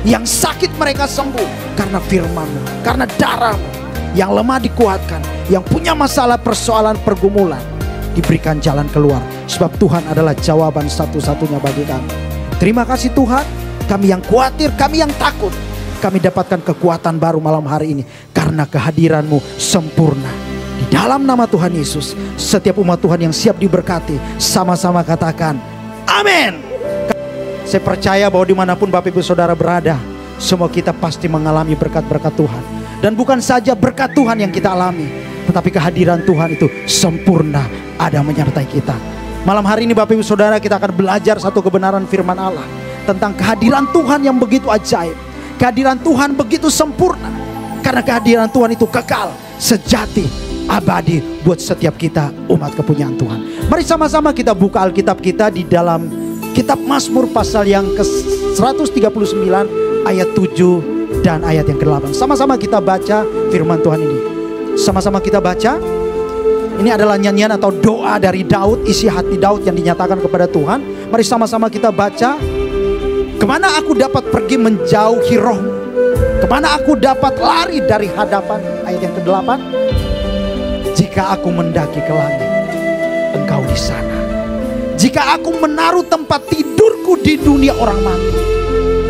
Yang sakit mereka sembuh karena firman-Mu, karena darah-Mu. Yang lemah dikuatkan, yang punya masalah, persoalan, pergumulan diberikan jalan keluar. Sebab Tuhan adalah jawaban satu-satunya bagi kami. Terima kasih Tuhan. Kami yang khawatir, kami yang takut, kami dapatkan kekuatan baru malam hari ini karena kehadiran-Mu sempurna. Di dalam nama Tuhan Yesus, setiap umat Tuhan yang siap diberkati, sama-sama katakan amin. Saya percaya bahwa dimanapun Bapak Ibu Saudara berada, semua kita pasti mengalami berkat-berkat Tuhan. Dan bukan saja berkat Tuhan yang kita alami, tetapi kehadiran Tuhan itu sempurna ada menyertai kita. Malam hari ini Bapak Ibu Saudara, kita akan belajar satu kebenaran firman Allah tentang kehadiran Tuhan yang begitu ajaib. Kehadiran Tuhan begitu sempurna, karena kehadiran Tuhan itu kekal, sejati, abadi buat setiap kita umat kepunyaan Tuhan. Mari sama-sama kita buka Alkitab kita di dalam kitab Mazmur pasal yang ke-139 ayat 7 dan ayat yang ke-8. Sama-sama kita baca firman Tuhan ini. Sama-sama kita baca. Ini adalah nyanyian atau doa dari Daud, isi hati Daud yang dinyatakan kepada Tuhan. Mari sama-sama kita baca. Kemana aku dapat pergi menjauhi Roh-Mu? Kemana aku dapat lari dari hadapan? Ayat yang ke-8. Jika aku mendaki ke langit, Engkau di sana. Jika aku menaruh tempat tidurku di dunia orang mati,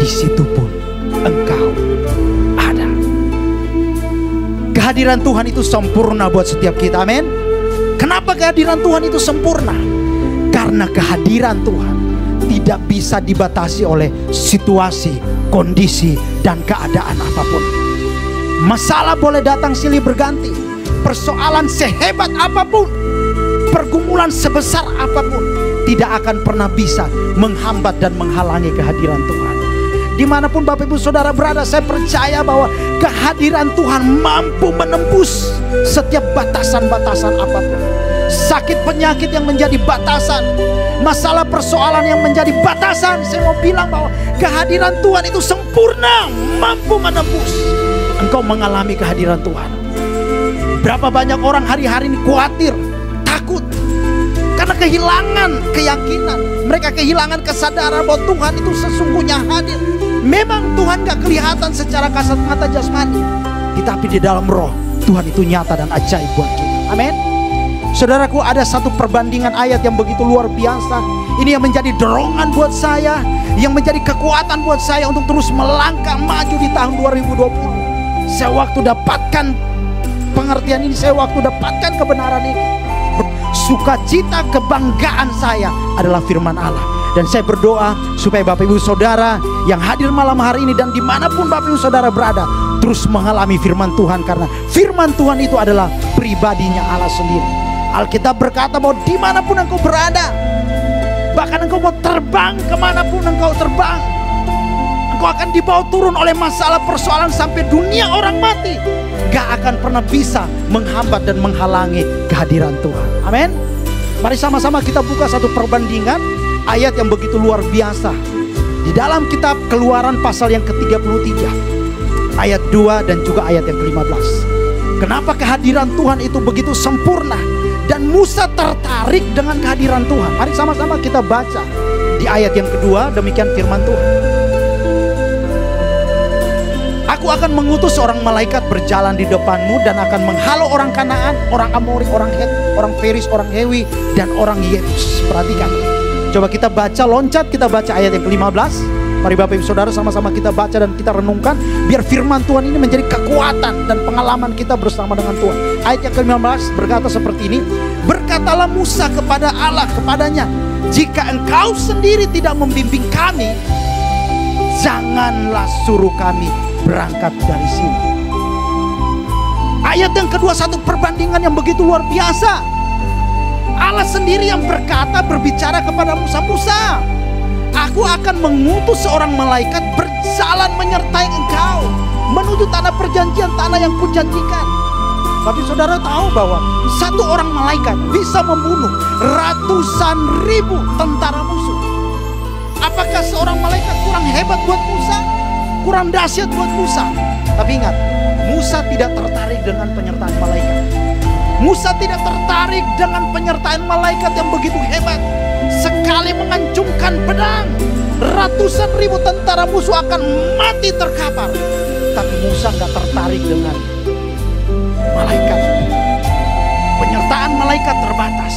di situ pun Engkau ada. Kehadiran Tuhan itu sempurna buat setiap kita, amin. Kenapa kehadiran Tuhan itu sempurna? Karena kehadiran Tuhan tidak bisa dibatasi oleh situasi, kondisi, dan keadaan apapun. Masalah boleh datang silih berganti, persoalan sehebat apapun, pergumulan sebesar apapun, tidak akan pernah bisa menghambat dan menghalangi kehadiran Tuhan. Dimanapun Bapak Ibu Saudara berada, saya percaya bahwa kehadiran Tuhan mampu menembus setiap batasan-batasan apapun. Sakit penyakit yang menjadi batasan, masalah persoalan yang menjadi batasan, saya mau bilang bahwa kehadiran Tuhan itu sempurna, mampu menembus. Engkau mengalami kehadiran Tuhan. Berapa banyak orang hari-hari ini khawatir, takut, karena kehilangan keyakinan. Mereka kehilangan kesadaran bahwa Tuhan itu sesungguhnya hadir. Memang Tuhan gak kelihatan secara kasat mata jasmani, tetapi di dalam roh Tuhan itu nyata dan ajaib buat kita. Amin. Saudaraku, ada satu perbandingan ayat yang begitu luar biasa. Ini yang menjadi dorongan buat saya, yang menjadi kekuatan buat saya untuk terus melangkah maju di tahun 2020. Saya waktu dapatkan pengertian ini, saya waktu dapatkan kebenaran ini, sukacita kebanggaan saya adalah firman Allah. Dan saya berdoa supaya Bapak Ibu Saudara yang hadir malam hari ini dan dimanapun Bapak Ibu Saudara berada, terus mengalami firman Tuhan, karena firman Tuhan itu adalah pribadinya Allah sendiri. Alkitab berkata bahwa dimanapun engkau berada, bahkan engkau mau terbang kemanapun engkau terbang, engkau akan dibawa turun oleh masalah persoalan sampai dunia orang mati, gak akan pernah bisa menghambat dan menghalangi kehadiran Tuhan. Amin. Mari sama-sama kita buka satu perbandingan ayat yang begitu luar biasa di dalam kitab Keluaran pasal yang ke-33 ayat 2 dan juga ayat yang ke-15. Kenapa kehadiran Tuhan itu begitu sempurna dan Musa tertarik dengan kehadiran Tuhan? Mari sama-sama kita baca di ayat yang kedua. Demikian firman Tuhan. Aku akan mengutus seorang malaikat berjalan di depanmu dan akan menghalau orang Kanaan, orang Amori, orang Het, orang Feris, orang Hewi, dan orang Yebus. Perhatikan. Coba kita baca, loncat, kita baca ayat yang ke-15. Mari Bapak Ibu Saudara sama-sama kita baca dan kita renungkan, biar firman Tuhan ini menjadi kekuatan dan pengalaman kita bersama dengan Tuhan. Ayat yang ke-15 berkata seperti ini. Berkatalah Musa kepada Allah, kepadanya, jika engkau sendiri tidak membimbing kami, janganlah suruh kami berangkat dari sini. Ayat yang kedua, satu perbandingan yang begitu luar biasa. Allah sendiri yang berkata, berbicara kepada Musa, Musa, aku akan mengutus seorang malaikat berjalan menyertai engkau menuju tanah perjanjian, tanah yang kujanjikan. Tapi saudara tahu bahwa satu orang malaikat bisa membunuh ratusan ribu tentara musuh. Apakah seorang malaikat kurang hebat buat Musa? Kurang dahsyat buat Musa? Tapi ingat, Musa tidak tertarik dengan penyertaan malaikat. Musa tidak tertarik dengan penyertaan malaikat yang begitu hebat. Sekali mengancungkan pedang, ratusan ribu tentara musuh akan mati terkapar. Tapi Musa nggak tertarik dengan malaikat. Penyertaan malaikat terbatas.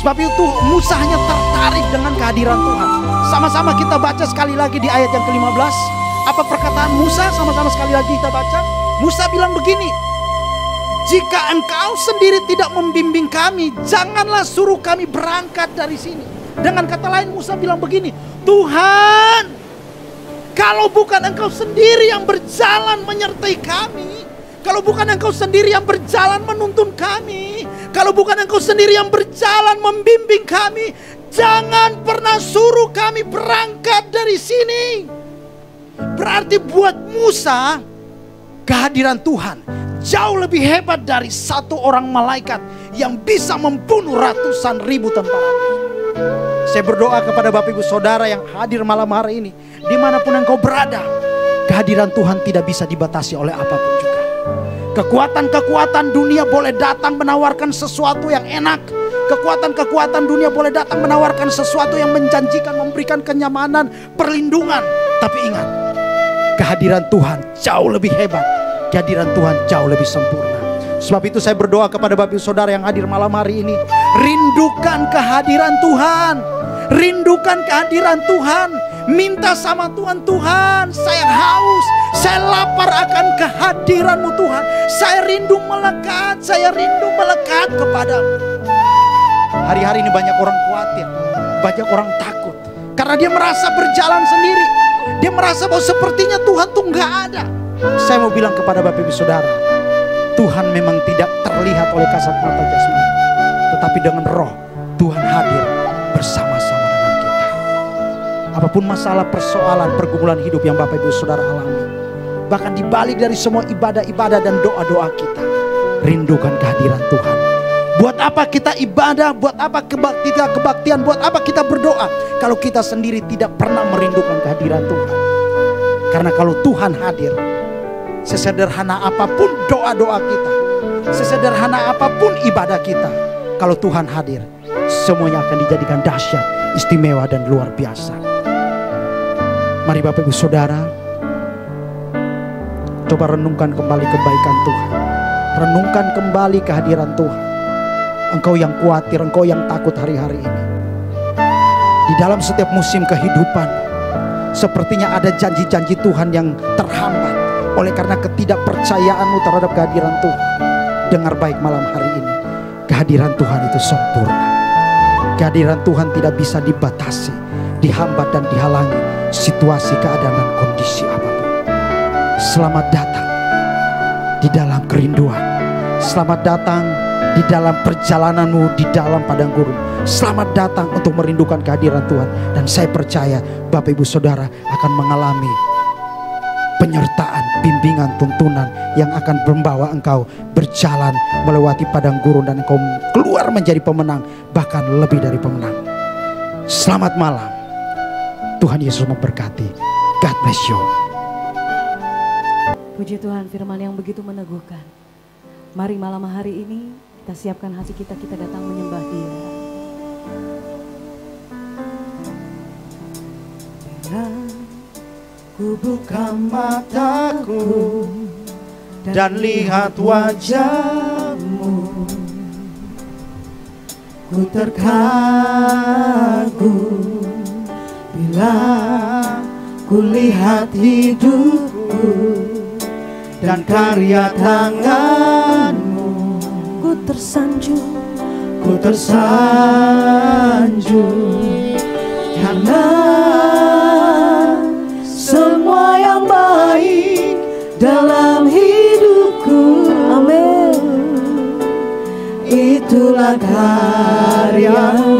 Sebab itu Musa hanya tertarik dengan kehadiran Tuhan. Sama-sama kita baca sekali lagi di ayat yang ke-15. Apa perkataan Musa? Sama-sama sekali lagi kita baca. Musa bilang begini, jika engkau sendiri tidak membimbing kami, janganlah suruh kami berangkat dari sini. Dengan kata lain Musa bilang begini, Tuhan, kalau bukan engkau sendiri yang berjalan menyertai kami, kalau bukan engkau sendiri yang berjalan menuntun kami, kalau bukan engkau sendiri yang berjalan membimbing kami, jangan pernah suruh kami berangkat dari sini. Berarti buat Musa, kehadiran Tuhan jauh lebih hebat dari satu orang malaikat yang bisa membunuh ratusan ribu tentara. Saya berdoa kepada Bapak Ibu Saudara yang hadir malam hari ini, dimanapun engkau berada, kehadiran Tuhan tidak bisa dibatasi oleh apapun juga. Kekuatan-kekuatan dunia boleh datang menawarkan sesuatu yang enak. Kekuatan-kekuatan dunia boleh datang menawarkan sesuatu yang menjanjikan, memberikan kenyamanan, perlindungan. Tapi ingat, kehadiran Tuhan jauh lebih hebat. Kehadiran Tuhan jauh lebih sempurna. Sebab itu saya berdoa kepada Bapak Ibu Saudara yang hadir malam hari ini, rindukan kehadiran Tuhan. Rindukan kehadiran Tuhan. Minta sama Tuhan, Tuhan, saya haus, saya lapar akan kehadiran-Mu Tuhan. Saya rindu melekat kepadamu. Hari-hari ini banyak orang khawatir, banyak orang takut, karena dia merasa berjalan sendiri. Dia merasa bahwa sepertinya Tuhan tuh nggak ada. Saya mau bilang kepada Bapak Ibu Saudara, Tuhan memang tidak terlihat oleh kasat mata jasmani, tetapi dengan roh Tuhan hadir bersama-sama dengan kita. Apapun masalah, persoalan, pergumulan hidup yang Bapak Ibu Saudara alami, bahkan dibalik dari semua ibadah-ibadah dan doa-doa kita, rindukan kehadiran Tuhan. Buat apa kita ibadah, buat apa kita kebaktian, buat apa kita berdoa kalau kita sendiri tidak pernah merindukan kehadiran Tuhan. Karena kalau Tuhan hadir, sesederhana apapun doa-doa kita, sesederhana apapun ibadah kita, kalau Tuhan hadir, semuanya akan dijadikan dahsyat, istimewa dan luar biasa. Mari Bapak Ibu Saudara, coba renungkan kembali kebaikan Tuhan. Renungkan kembali kehadiran Tuhan. Engkau yang khawatir, engkau yang takut hari-hari ini. Di dalam setiap musim kehidupan, sepertinya ada janji-janji Tuhan yang terhambat oleh karena ketidakpercayaanmu terhadap kehadiran Tuhan. Dengar baik malam hari ini, kehadiran Tuhan itu sempurna. Kehadiran Tuhan tidak bisa dibatasi, dihambat dan dihalangi situasi, keadaan dan kondisi apapun. Selamat datang di dalam kerinduan. Selamat datang di dalam perjalananmu di dalam padang gurun. Selamat datang untuk merindukan kehadiran Tuhan. Dan saya percaya Bapak Ibu Saudara akan mengalami penyertaan, bimbingan, tuntunan yang akan membawa engkau berjalan melewati padang gurun, dan engkau keluar menjadi pemenang, bahkan lebih dari pemenang. Selamat malam. Tuhan Yesus memberkati. God bless you. Puji Tuhan, firman yang begitu meneguhkan. Mari malam hari ini kita siapkan hati kita, kita datang menyembah Dia. Ku buka mataku dan lihat wajah-Mu, ku terkagum bila ku lihat hidupku dan karya tangan-Mu. Ku tersanjung karena semua yang baik dalam hidupku, amin, itulah karya-Mu.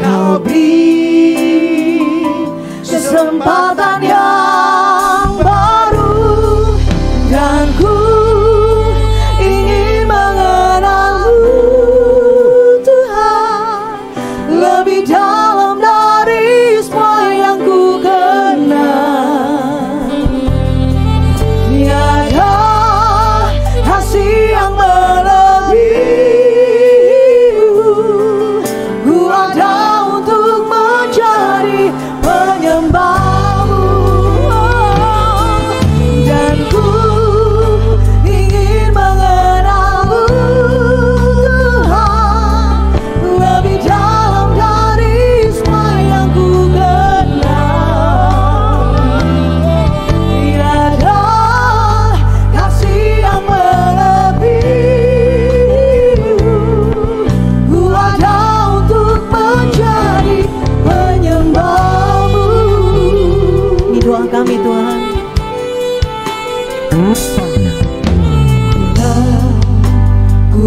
Kau beri kesempatan yang baru, dan ku ingin mengenal-Mu, Tuhan, lebih dalam dari semua yang ku kenal. Tiada kasih yang melebihi-Mu, ku ada untuk menjadi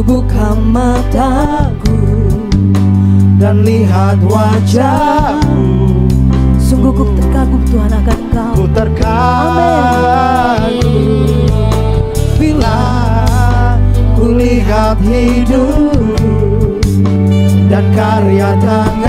Ku buka mataku dan lihat wajahmu. Sungguh ku terkagum Tuhan akan Engkau. Ku terkagum bila ku lihat hidup dan karya tangan